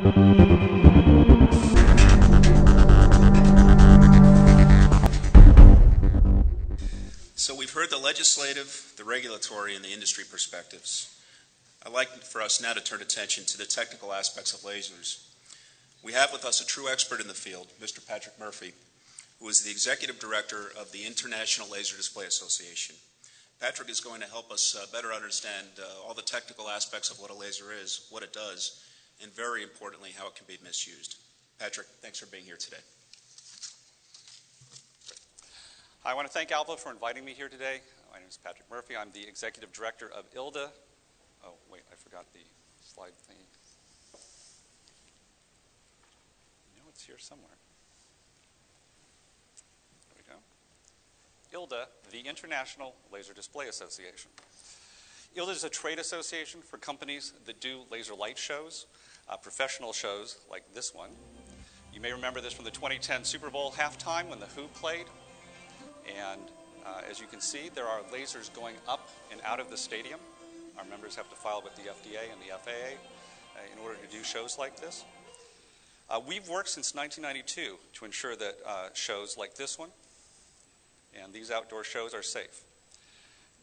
So we've heard the legislative, the regulatory, and the industry perspectives. I'd like for us now to turn attention to the technical aspects of lasers. We have with us a true expert in the field, Mr. Patrick Murphy, who is the Executive Director of the International Laser Display Association. Patrick is going to help us better understand all the technical aspects of what a laser is, what it does, and very importantly, how it can be misused. Patrick, thanks for being here today. I want to thank ALPA for inviting me here today. My name is Patrick Murphy. I'm the Executive Director of ILDA. Oh, wait, I forgot the slide thing. No, it's here somewhere. There we go. ILDA, the International Laser Display Association. ILDA is a trade association for companies that do laser light shows, professional shows like this one. You may remember this from the 2010 Super Bowl halftime when the Who played. And as you can see, there are lasers going up and out of the stadium. Our members have to file with the FDA and the FAA in order to do shows like this. We've worked since 1992 to ensure that shows like this one and these outdoor shows are safe.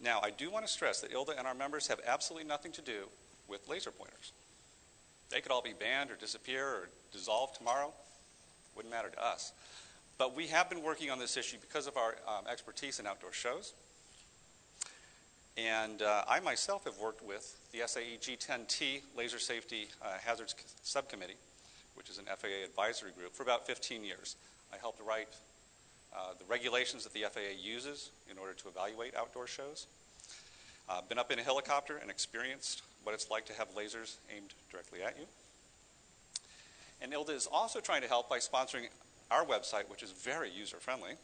Now, I do want to stress that ILDA and our members have absolutely nothing to do with laser pointers. They could all be banned or disappear or dissolve tomorrow. Wouldn't matter to us. But we have been working on this issue because of our expertise in outdoor shows. And I myself have worked with the SAE G10T Laser Safety Hazards Subcommittee, which is an FAA advisory group, for about 15 years. I helped write the regulations that the FAA uses in order to evaluate outdoor shows. Been up in a helicopter and experienced what it's like to have lasers aimed directly at you. And ILDA is also trying to help by sponsoring our website, which is very user-friendly,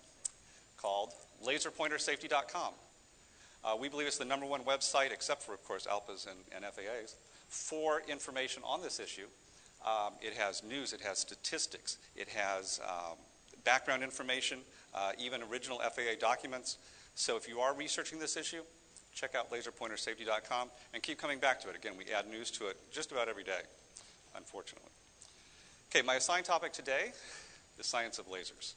called laserpointersafety.com. We believe it's the #1 website, except for, of course, ALPA's and FAA's, for information on this issue. It has news, it has statistics, it has background information, even original FAA documents. So if you are researching this issue, check out laserpointersafety.com and keep coming back to it. Again, we add news to it just about every day, unfortunately. Okay, my assigned topic today, the science of lasers.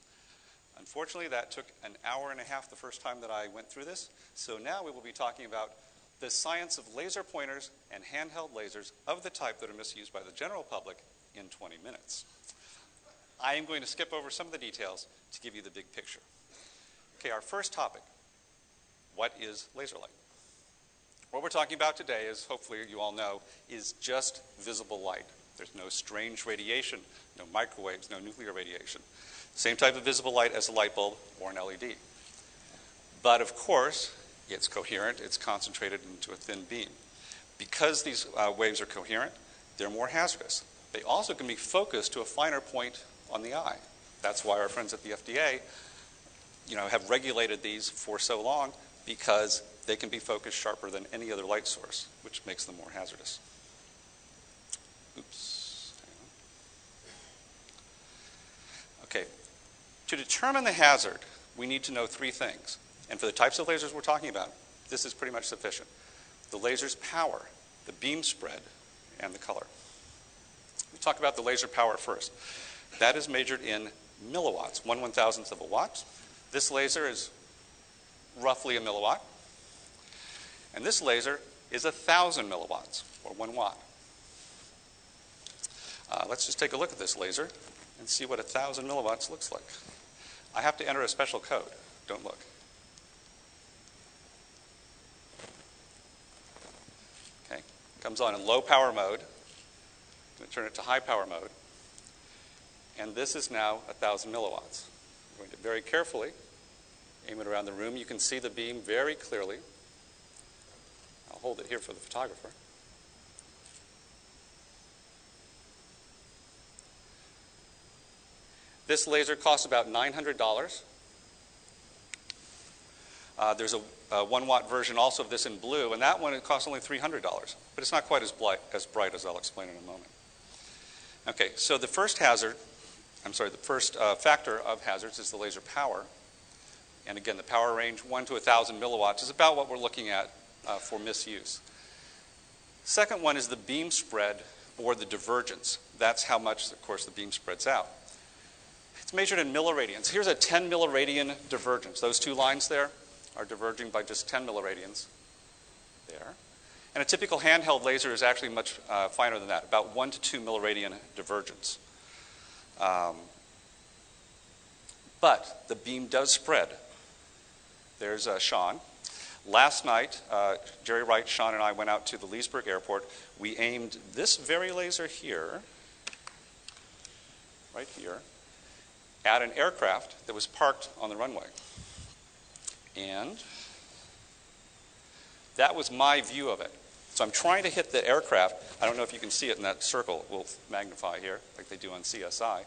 Unfortunately, that took an hour and a half the first time that I went through this. So now we will be talking about the science of laser pointers and handheld lasers of the type that are misused by the general public in 20 minutes. I am going to skip over some of the details to give you the big picture. Okay, our first topic, what is laser light? What we're talking about today, as hopefully you all know, is just visible light. There's no strange radiation, no microwaves, no nuclear radiation. Same type of visible light as a light bulb or an LED. But of course, it's coherent, it's concentrated into a thin beam. Because these waves are coherent, they're more hazardous. They also can be focused to a finer point on the eye. That's why our friends at the FDA have regulated these for so long, because they can be focused sharper than any other light source, which makes them more hazardous. Oops. Okay. To determine the hazard, we need to know 3 things. And for the types of lasers we're talking about, this is pretty much sufficient. The laser's power, the beam spread, and the color. We'll talk about the laser power first. That is measured in milliwatts, 1/1000th of a watt. This laser is roughly a milliwatt. And this laser is 1,000 milliwatts, or 1 watt. Let's just take a look at this laser and see what 1,000 milliwatts looks like. I have to enter a special code. Don't look. Okay, comes on in low power mode. I'm going to turn it to high power mode. And this is now 1,000 milliwatts. I'm going to very carefully aim it around the room. You can see the beam very clearly. I'll hold it here for the photographer. This laser costs about $900. There's a 1 watt version also of this in blue, and that one it costs only $300, but it's not quite as bright as I'll explain in a moment. Okay, so the first factor of hazards is the laser power. And again, the power range 1 to 1,000 milliwatts is about what we're looking at for misuse. Second one is the beam spread or the divergence. that's how much, of course, the beam spreads out. It's measured in milliradians. Here's a 10 milliradian divergence. Those two lines there are diverging by just 10 milliradians there. And a typical handheld laser is actually much finer than that, about 1 to 2 milliradian divergence. But the beam does spread. There's Sean. Last night, Jerry Wright, Sean, and I went out to the Leesburg airport. We aimed this very laser here, right here, at an aircraft that was parked on the runway. And that was my view of it. So I'm trying to hit the aircraft. I don't know if you can see it in that circle. We'll magnify here, like they do on CSI.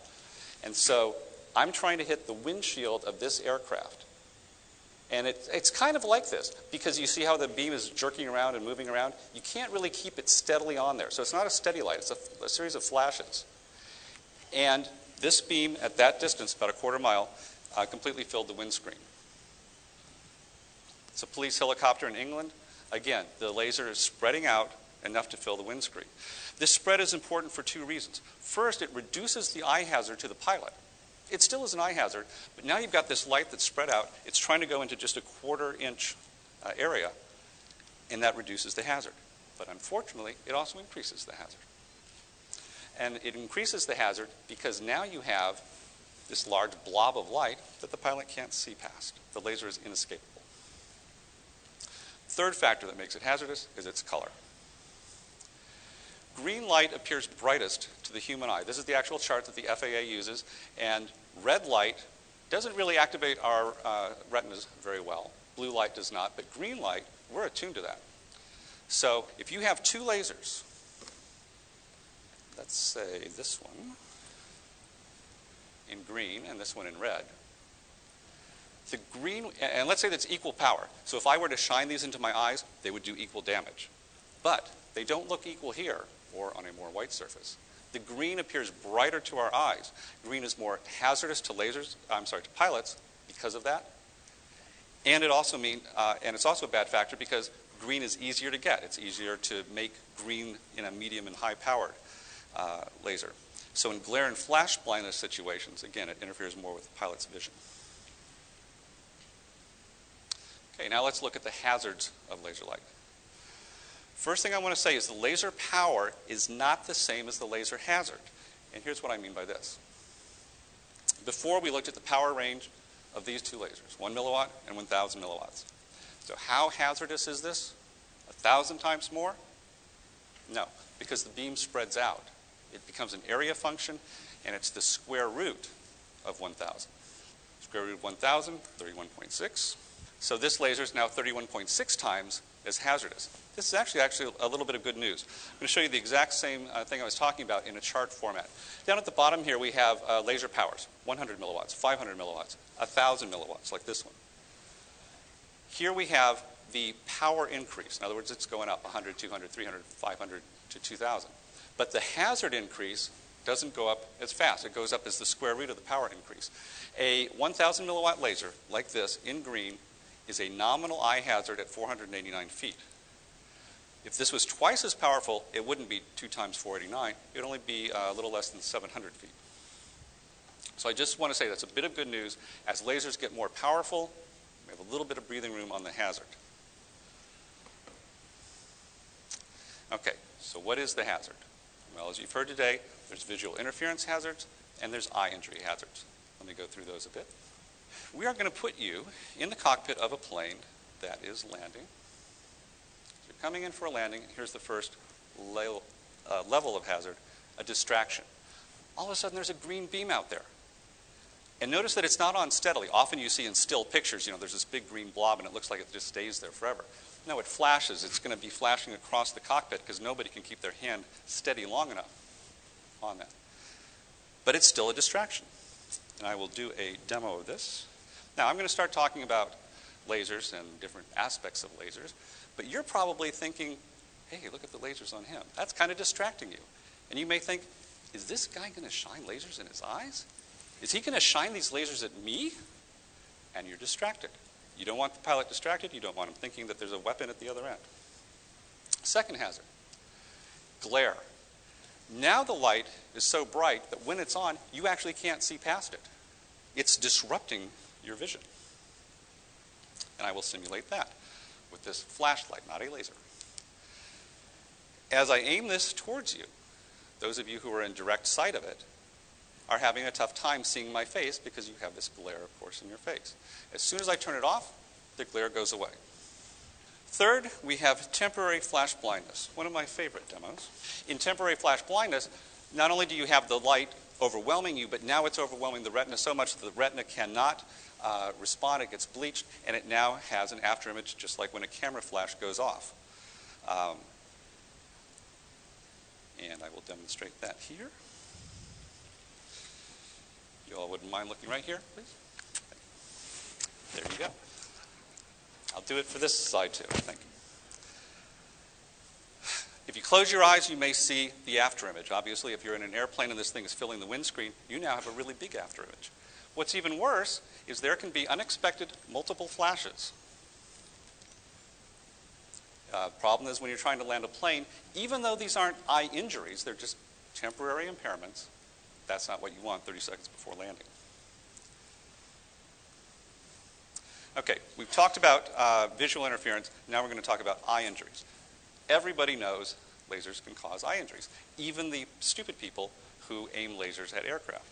And so I'm trying to hit the windshield of this aircraft. And it's kind of like this, because you see how the beam is jerking around and moving around? You can't really keep it steadily on there. So it's not a steady light. It's a series of flashes. And this beam at that distance, about a quarter mile, completely filled the windscreen. It's a police helicopter in England. Again, the laser is spreading out enough to fill the windscreen. This spread is important for two reasons. First, it reduces the eye hazard to the pilot. It still is an eye hazard, but now you've got this light that's spread out. It's trying to go into just a quarter-inch area, and that reduces the hazard. But unfortunately, it also increases the hazard. And it increases the hazard because now you have this large blob of light that the pilot can't see past. The laser is inescapable. Third factor that makes it hazardous is its color. Green light appears brightest to the human eye. This is the actual chart that the FAA uses, and red light doesn't really activate our retinas very well. Blue light does not, but green light, we're attuned to that. So if you have two lasers, let's say this one in green and this one in red, the green, and let's say that's equal power. So if I were to shine these into my eyes, they would do equal damage. But they don't look equal here or on a more white surface. The green appears brighter to our eyes. Green is more hazardous to to pilots because of that. And it also and it's also a bad factor because green is easier to get. It's easier to make green in a medium and high powered laser. So in glare and flash blindness situations, again, it interferes more with the pilot's vision. Okay, now let's look at the hazards of laser light. First thing I want to say is the laser power is not the same as the laser hazard. And here's what I mean by this. Before, we looked at the power range of these two lasers, 1 milliwatt and 1,000 milliwatts. So how hazardous is this? 1,000 times more? No, because the beam spreads out. It becomes an area function, and it's the square root of 1,000. Square root of 1,000, 31.6. So this laser is now 31.6 times as hazardous. This is actually a little bit of good news. I'm going to show you the exact same thing I was talking about in a chart format. Down at the bottom here we have laser powers, 100 milliwatts, 500 milliwatts, 1,000 milliwatts, like this one. Here we have the power increase. In other words, it's going up 100, 200, 300, 500 to 2,000. But the hazard increase doesn't go up as fast. It goes up as the square root of the power increase. A 1,000 milliwatt laser like this in green is a nominal eye hazard at 489 feet. If this was twice as powerful, it wouldn't be 2 times 489. It would only be a little less than 700 feet. So I just want to say that's a bit of good news. As lasers get more powerful, we have a little bit of breathing room on the hazard. Okay, so what is the hazard? Well, as you've heard today, there's visual interference hazards and there's eye injury hazards. Let me go through those a bit. We are going to put you in the cockpit of a plane that is landing. So you're coming in for a landing. Here's the first level of hazard, a distraction. All of a sudden, there's a green beam out there. And notice that it's not on steadily. Often you see in still pictures, there's this big green blob and it looks like it just stays there forever. No, it flashes. It's going to be flashing across the cockpit because nobody can keep their hand steady long enough on that. But it's still a distraction. And I will do a demo of this. Now, I'm going to start talking about lasers and different aspects of lasers, but you're probably thinking, hey, look at the lasers on him. That's kind of distracting you. And you may think, is this guy going to shine lasers in his eyes? Is he going to shine these lasers at me? And you're distracted. You don't want the pilot distracted. You don't want him thinking that there's a weapon at the other end. Second hazard, glare. Now the light is so bright that when it's on, you actually can't see past it. It's disrupting your vision. And I will simulate that with this flashlight, not a laser. As I aim this towards you, those of you who are in direct sight of it are having a tough time seeing my face because you have this glare, of course, in your face. As soon as I turn it off, the glare goes away. Third, we have temporary flash blindness, one of my favorite demos. In temporary flash blindness, not only do you have the light overwhelming you, but now it's overwhelming the retina so much that the retina cannot respond. It gets bleached, and it now has an afterimage, just like when a camera flash goes off. And I will demonstrate that here. You all wouldn't mind looking right here, please? There you go. I'll do it for this side too. Thank you. If you close your eyes, you may see the afterimage. Obviously, if you're in an airplane and this thing is filling the windscreen, you now have a really big afterimage. What's even worse is there can be unexpected multiple flashes. Problem is when you're trying to land a plane, even though these aren't eye injuries, they're just temporary impairments, that's not what you want 30 seconds before landing. Okay, we've talked about visual interference. Now we're going to talk about eye injuries. Everybody knows lasers can cause eye injuries, even the stupid people who aim lasers at aircraft.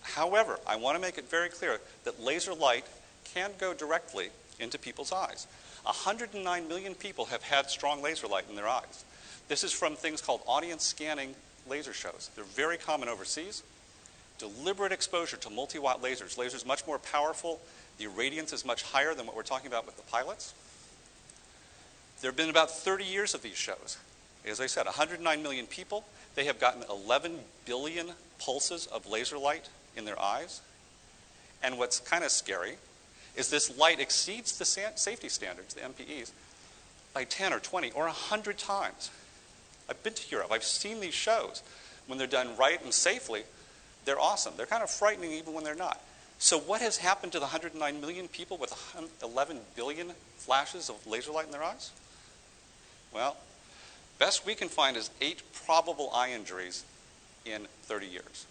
However, I want to make it very clear that laser light can go directly into people's eyes. 109 million people have had strong laser light in their eyes. This is from things called audience scanning laser shows. They're very common overseas. Deliberate exposure to multi-watt lasers. Lasers much more powerful. The irradiance is much higher than what we're talking about with the pilots. There have been about 30 years of these shows. As I said, 109 million people. They have gotten 11 billion pulses of laser light in their eyes. And what's kind of scary is this light exceeds the safety standards, the MPEs, by 10 or 20 or 100 times. I've been to Europe. I've seen these shows. When they're done right and safely, they're awesome. They're kind of frightening even when they're not. So what has happened to the 109 million people with 11 billion flashes of laser light in their eyes? Well, best we can find is 8 probable eye injuries in 30 years.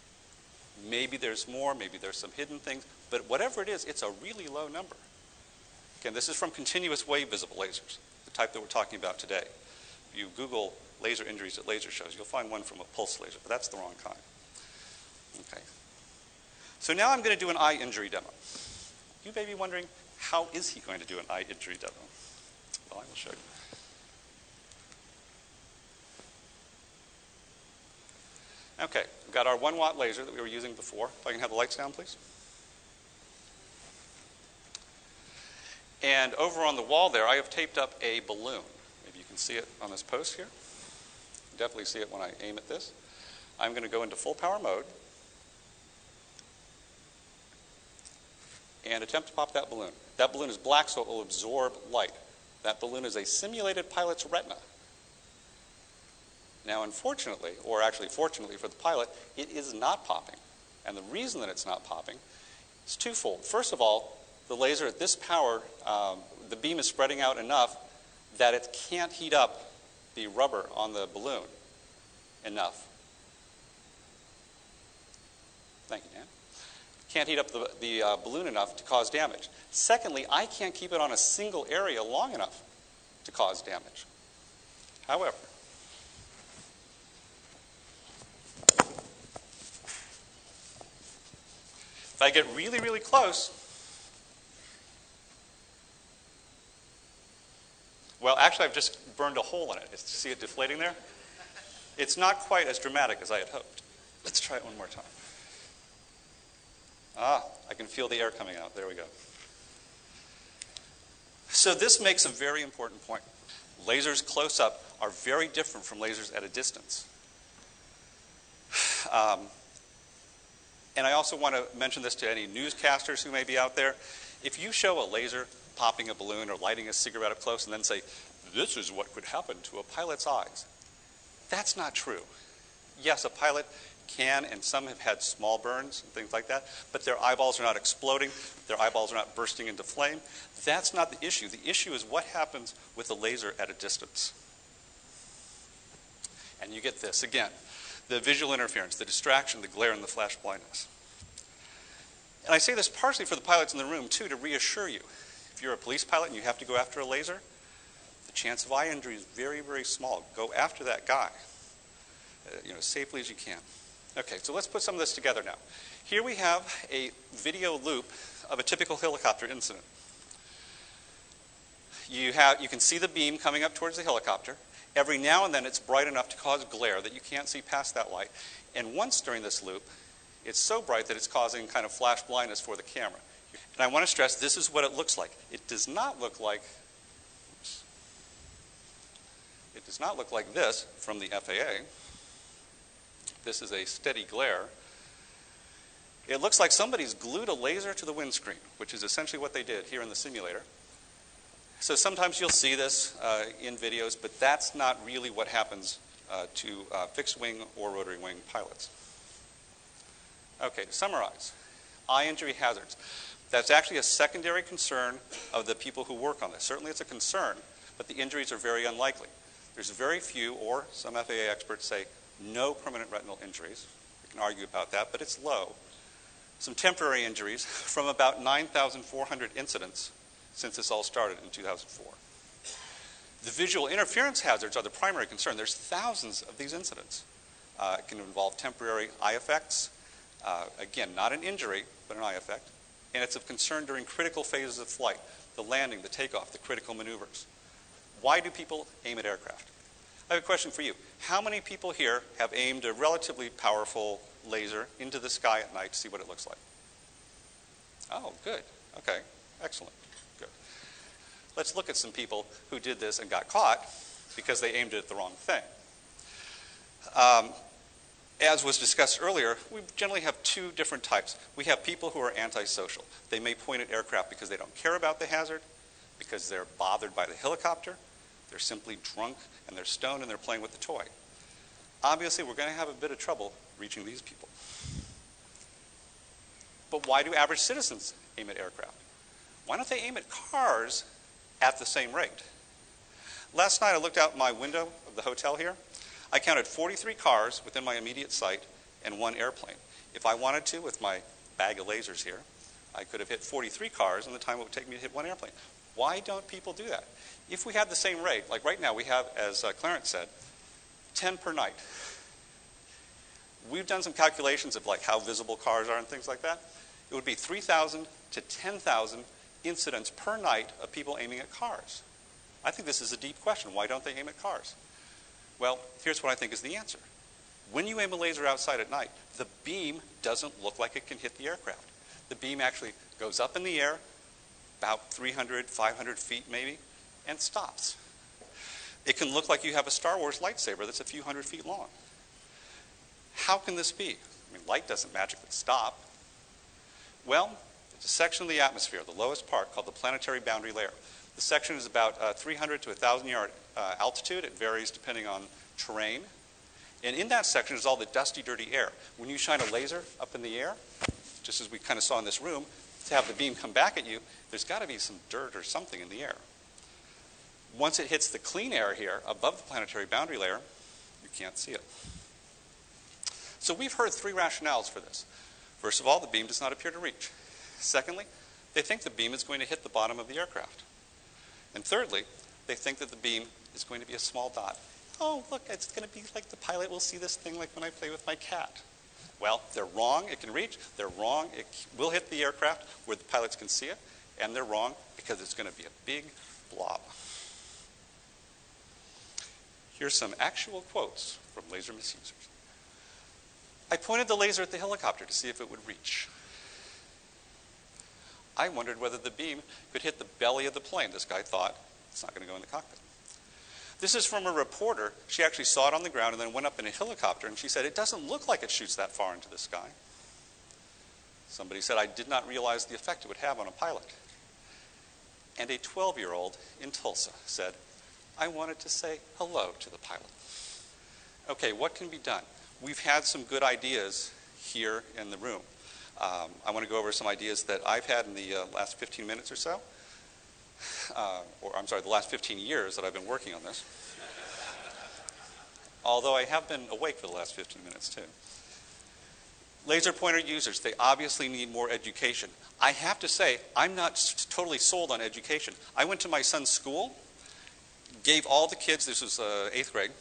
Maybe there's more, maybe there's some hidden things, but whatever it is, it's a really low number. Again, this is from continuous wave visible lasers, the type that we're talking about today. If you Google laser injuries at laser shows, you'll find one from a pulse laser, but that's the wrong kind. Okay. So now I'm going to do an eye injury demo. You may be wondering, how is he going to do an eye injury demo? Well, I will show you. Okay, we've got our 1 watt laser that we were using before. If I can have the lights down, please. And over on the wall there, I have taped up a balloon. Maybe you can see it on this post here. You can definitely see it when I aim at this. I'm going to go into full power mode and attempt to pop that balloon. That balloon is black, so it will absorb light. That balloon is a simulated pilot's retina. Now, unfortunately, or actually fortunately for the pilot, it is not popping. And the reason that it's not popping is twofold. First of all, the laser at this power, the beam is spreading out enough that it can't heat up the rubber on the balloon enough. Thank you, Dan. Can't heat up the balloon enough to cause damage. Secondly, I can't keep it on a single area long enough to cause damage. However, if I get really, really close, well, actually, I've just burned a hole in it. See it deflating there? It's not quite as dramatic as I had hoped. Let's try it one more time. Ah, I can feel the air coming out. There we go. So this makes a very important point. Lasers close up are very different from lasers at a distance. And I also want to mention this to any newscasters who may be out there. If you show a laser popping a balloon or lighting a cigarette up close and then say, this is what could happen to a pilot's eyes, that's not true. Yes, a pilot can, and some have had small burns and things like that, but their eyeballs are not exploding, their eyeballs are not bursting into flame. That's not the issue. The issue is what happens with the laser at a distance. And you get this, again, the visual interference, the distraction, the glare, and the flash blindness. And I say this partially for the pilots in the room, too, to reassure you. If you're a police pilot and you have to go after a laser, the chance of eye injury is very, very small. Go after that guy, as safely as you can. Okay, so let's put some of this together now. Here we have a video loop of a typical helicopter incident. You can see the beam coming up towards the helicopter. Every now and then it's bright enough to cause glare that you can't see past that light. And once during this loop, it's so bright that it's causing kind of flash blindness for the camera. And I want to stress, this is what it looks like. It does not look like, it does not look like this from the FAA. This is a steady glare. It looks like somebody's glued a laser to the windscreen, which is essentially what they did here in the simulator. So sometimes you'll see this in videos, but that's not really what happens to fixed-wing or rotary-wing pilots. Okay, to summarize, eye injury hazards. That's actually a secondary concern of the people who work on this. Certainly it's a concern, but the injuries are very unlikely. There's very few, or some FAA experts say, no permanent retinal injuries. We can argue about that, but it's low. Some temporary injuries from about 9,400 incidents since this all started in 2004. The visual interference hazards are the primary concern. There's thousands of these incidents. It can involve temporary eye effects. Again, not an injury, but an eye effect. And it's of concern during critical phases of flight, the landing, the takeoff, the critical maneuvers. Why do people aim at aircraft? I have a question for you. How many people here have aimed a relatively powerful laser into the sky at night to see what it looks like? Oh, good. Okay, excellent. Good. Let's look at some people who did this and got caught because they aimed it at the wrong thing. As was discussed earlier, we generally have two different types. We have people who are antisocial. They may point at aircraft because they don't care about the hazard, because they're bothered by the helicopter, they're simply drunk and they're stoned and they're playing with the toy. Obviously, we're going to have a bit of trouble reaching these people. But why do average citizens aim at aircraft? Why don't they aim at cars at the same rate? Last night I looked out my window of the hotel here. I counted 43 cars within my immediate sight and one airplane. If I wanted to, with my bag of lasers here, I could have hit 43 cars in the time it would take me to hit one airplane. Why don't people do that? If we had the same rate, like right now we have, as Clarence said, 10 per night. We've done some calculations of like how visible cars are and things like that. It would be 3,000 to 10,000 incidents per night of people aiming at cars. I think this is a deep question. Why don't they aim at cars? Well, here's what I think is the answer. When you aim a laser outside at night, the beam doesn't look like it can hit the aircraft. The beam actually goes up in the air, about 300, 500 feet maybe, and stops. It can look like you have a Star Wars lightsaber that's a few hundred feet long. How can this be? I mean, light doesn't magically stop. Well, it's a section of the atmosphere, the lowest part, called the planetary boundary layer. The section is about 300 to 1,000 yard altitude. It varies depending on terrain. And in that section is all the dusty, dirty air. When you shine a laser up in the air, just as we kind of saw in this room, to have the beam come back at you, there's got to be some dirt or something in the air. Once it hits the clean air here, above the planetary boundary layer, you can't see it. So we've heard three rationales for this. First of all, the beam does not appear to reach. Secondly, they think the beam is going to hit the bottom of the aircraft. And thirdly, they think that the beam is going to be a small dot. Oh, look, it's going to be like the pilot will see this thing like when I play with my cat. Well, they're wrong, it can reach. They're wrong, it will hit the aircraft where the pilots can see it. And they're wrong because it's going to be a big blob. Here's some actual quotes from laser misusers. I pointed the laser at the helicopter to see if it would reach. I wondered whether the beam could hit the belly of the plane. This guy thought it's not going to go in the cockpit. This is from a reporter. She actually saw it on the ground and then went up in a helicopter, and she said, it doesn't look like it shoots that far into the sky. Somebody said, I did not realize the effect it would have on a pilot. And a 12-year-old in Tulsa said, I wanted to say hello to the pilot. Okay, what can be done? We've had some good ideas here in the room. I want to go over some ideas that I've had in the last 15 minutes or so. The last 15 years that I've been working on this. although I have been awake for the last 15 minutes too. Laser pointer users, they obviously need more education. I have to say, I'm not totally sold on education. I went to my son's school, gave all the kids, this was 8th grade,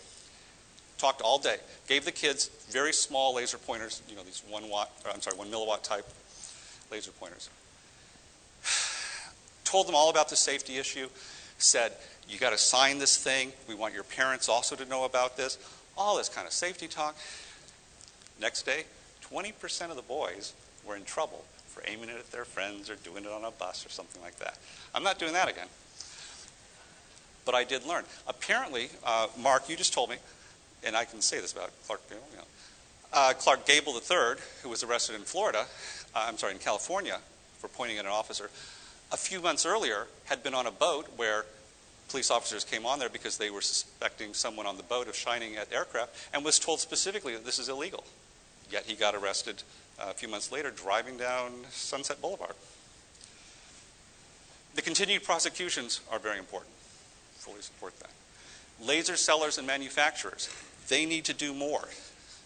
talked all day, gave the kids very small laser pointers, you know, these 1 milliwatt type laser pointers. Told them all about the safety issue, said, you got to sign this thing, we want your parents also to know about this, all this kind of safety talk. Next day, 20% of the boys were in trouble for aiming it at their friends or doing it on a bus or something like that. I'm not doing that again. But I did learn. Apparently, Mark, you just told me, and I can say this about Clark Gable, you know, Clark Gable III, who was arrested in in California for pointing at an officer, a few months earlier had been on a boat where police officers came on there because they were suspecting someone on the boat of shining at aircraft and was told specifically that this is illegal. Yet he got arrested a few months later driving down Sunset Boulevard. The continued prosecutions are very important. Fully support that. Laser sellers and manufacturers, they need to do more.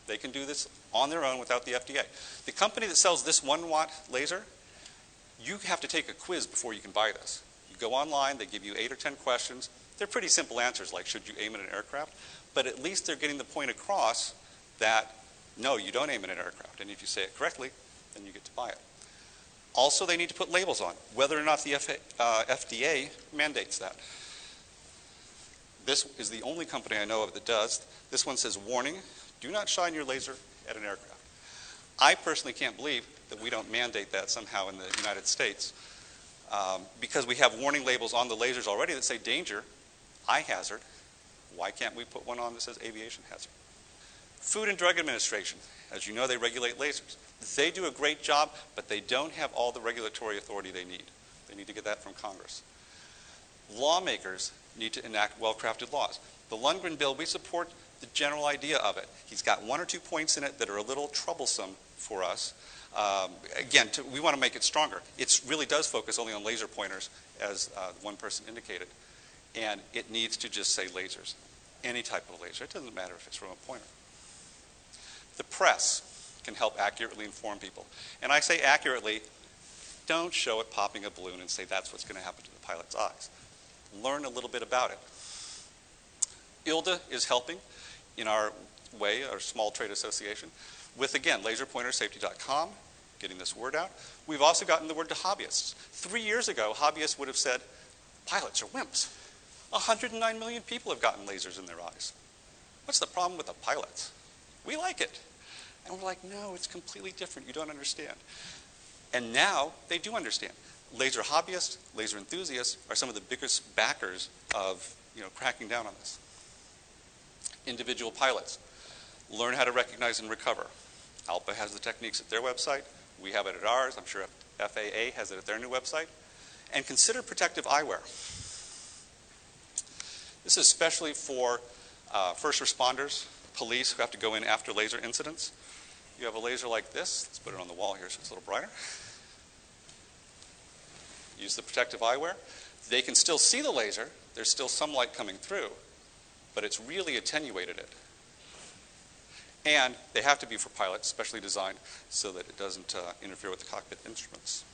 They can do this on their own without the FDA. The company that sells this 1-watt laser, you have to take a quiz before you can buy this. You go online, they give you 8 or 10 questions. They're pretty simple answers, like should you aim at an aircraft? But at least they're getting the point across that no, you don't aim at an aircraft. And if you say it correctly, then you get to buy it. Also, they need to put labels on, whether or not the FDA mandates that. This is the only company I know of that does. This one says, warning, do not shine your laser at an aircraft. I personally can't believe that we don't mandate that somehow in the United States because we have warning labels on the lasers already that say danger, eye hazard. Why can't we put one on that says aviation hazard? Food and Drug Administration, as you know, they regulate lasers. They do a great job, but they don't have all the regulatory authority they need. They need to get that from Congress. Lawmakers need to enact well-crafted laws. The Lundgren bill, we support the general idea of it. He's got 1 or 2 points in it that are a little troublesome for us. Again, we want to make it stronger. It really does focus only on laser pointers, as one person indicated. And it needs to just say lasers. Any type of laser. It doesn't matter if it's from a pointer. The press can help accurately inform people. And I say accurately, don't show it popping a balloon and say that's what's going to happen to the pilot's eyes. Learn a little bit about it. ILDA is helping in our way, our small trade association, with, again, laserpointersafety.com, getting this word out. We've also gotten the word to hobbyists. 3 years ago, hobbyists would have said, pilots are wimps. 109 million people have gotten lasers in their eyes. What's the problem with the pilots? We like it. And we're like, no, it's completely different. You don't understand. And now they do understand. Laser hobbyists, laser enthusiasts are some of the biggest backers of cracking down on this. Individual pilots, learn how to recognize and recover. ALPA has the techniques at their website. We have it at ours. I'm sure FAA has it at their new website. And consider protective eyewear. This is especially for first responders, police who have to go in after laser incidents. You have a laser like this. Let's put it on the wall here so it's a little brighter. Use the protective eyewear. They can still see the laser. There's still some light coming through, but it's really attenuated it. And they have to be for pilots, specially designed so that it doesn't interfere with the cockpit instruments.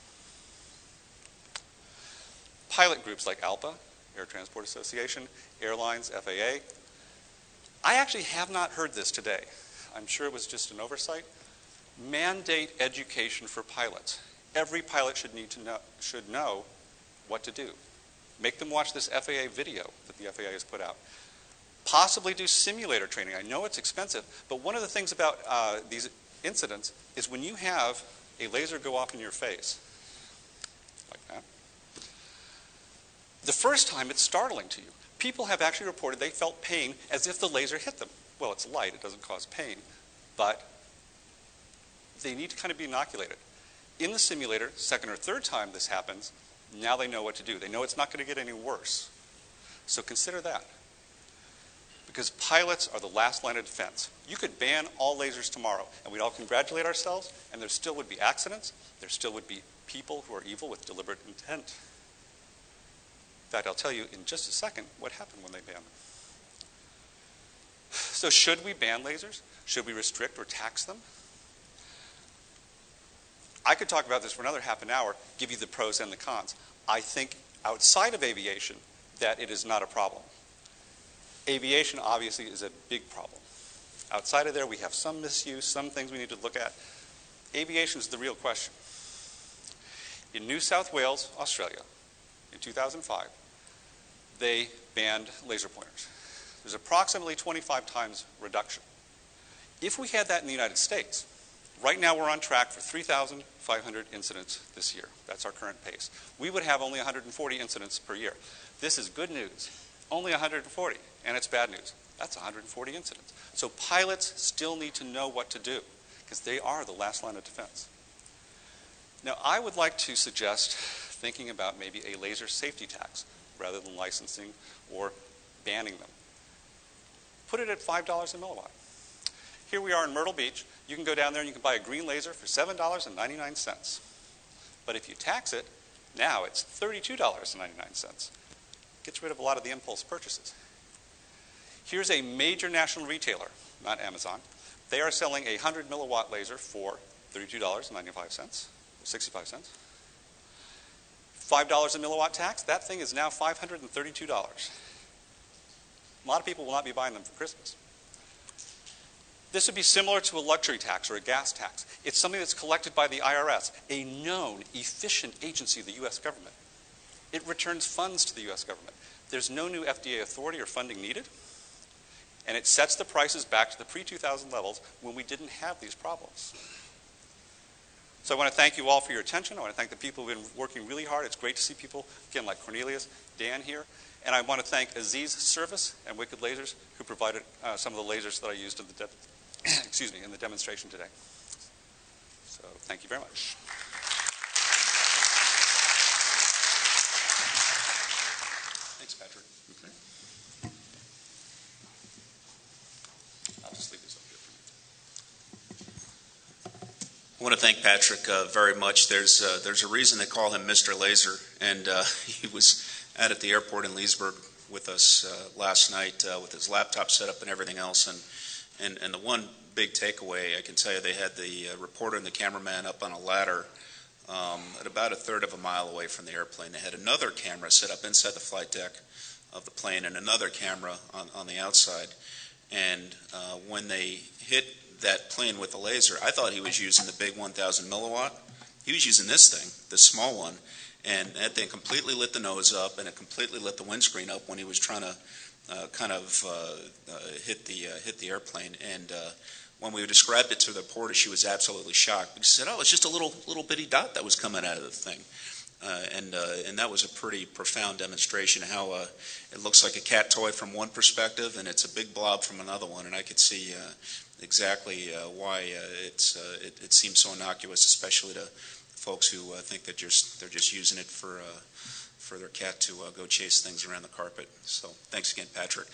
Pilot groups like ALPA, Air Transport Association, airlines, FAA. I actually have not heard this today. I'm sure it was just an oversight. Mandate education for pilots. Every pilot should know what to do. Make them watch this FAA video that the FAA has put out. Possibly do simulator training. I know it's expensive, but one of the things about these incidents is when you have a laser go off in your face, like that, the first time it's startling to you. People have actually reported they felt pain as if the laser hit them. Well, it's light, it doesn't cause pain, but they need to kind of be inoculated. In the simulator, second or third time this happens, now they know what to do. They know it's not going to get any worse. So consider that. Because pilots are the last line of defense. You could ban all lasers tomorrow, and we'd all congratulate ourselves, and there still would be accidents. There still would be people who are evil with deliberate intent. In fact, I'll tell you in just a second what happened when they banned them. So should we ban lasers? Should we restrict or tax them? I could talk about this for another half an hour, give you the pros and the cons. I think outside of aviation that it is not a problem. Aviation obviously is a big problem. Outside of there, we have some misuse, some things we need to look at. Aviation is the real question. In New South Wales, Australia, in 2005, they banned laser pointers. There's approximately 25 times reduction. If we had that in the United States, right now we're on track for 3,500 incidents this year. That's our current pace. We would have only 140 incidents per year. This is good news. Only 140, and it's bad news. That's 140 incidents. So pilots still need to know what to do because they are the last line of defense. Now, I would like to suggest thinking about maybe a laser safety tax rather than licensing or banning them. Put it at $5 a milliwatt. Here we are in Myrtle Beach. You can go down there and you can buy a green laser for $7.99. But if you tax it, now it's $32.99. Gets rid of a lot of the impulse purchases. Here's a major national retailer, not Amazon. They are selling a 100 milliwatt laser for $32.95, 65 cents. $5 a milliwatt tax, that thing is now $532. A lot of people will not be buying them for Christmas. This would be similar to a luxury tax or a gas tax. It's something that's collected by the IRS, a known, efficient agency of the U.S. government. It returns funds to the U.S. government. There's no new FDA authority or funding needed, and it sets the prices back to the pre-2000 levels when we didn't have these problems. So I want to thank you all for your attention. I want to thank the people who've been working really hard. It's great to see people, again, like Cornelius, Dan here. And I want to thank Aziz Service and Wicked Lasers, who provided some of the lasers that I used in the, in the demonstration today. So thank you very much. Thanks, Patrick. Okay. I'll just leave this up here for you. I want to thank Patrick very much. There's a reason they call him Mr. Laser, and he was out at the airport in Leesburg with us last night with his laptop set up and everything else. And the one big takeaway, I can tell you, they had the reporter and the cameraman up on a ladder at about a third of a mile away from the airplane. They had another camera set up inside the flight deck of the plane and another camera on the outside. And when they hit that plane with the laser, I thought he was using the big 1,000 milliwatt. He was using this thing, the small one, and that thing completely lit the nose up and it completely lit the windscreen up when he was trying to hit the airplane. And when we described it to the reporter, she was absolutely shocked because she said, "Oh, it's just a little bitty dot that was coming out of the thing." And that was a pretty profound demonstration of how it looks like a cat toy from one perspective and it's a big blob from another one. And I could see exactly why it seems so innocuous, especially to folks who think that they're just using it for their cat to go chase things around the carpet. So thanks again, Patrick.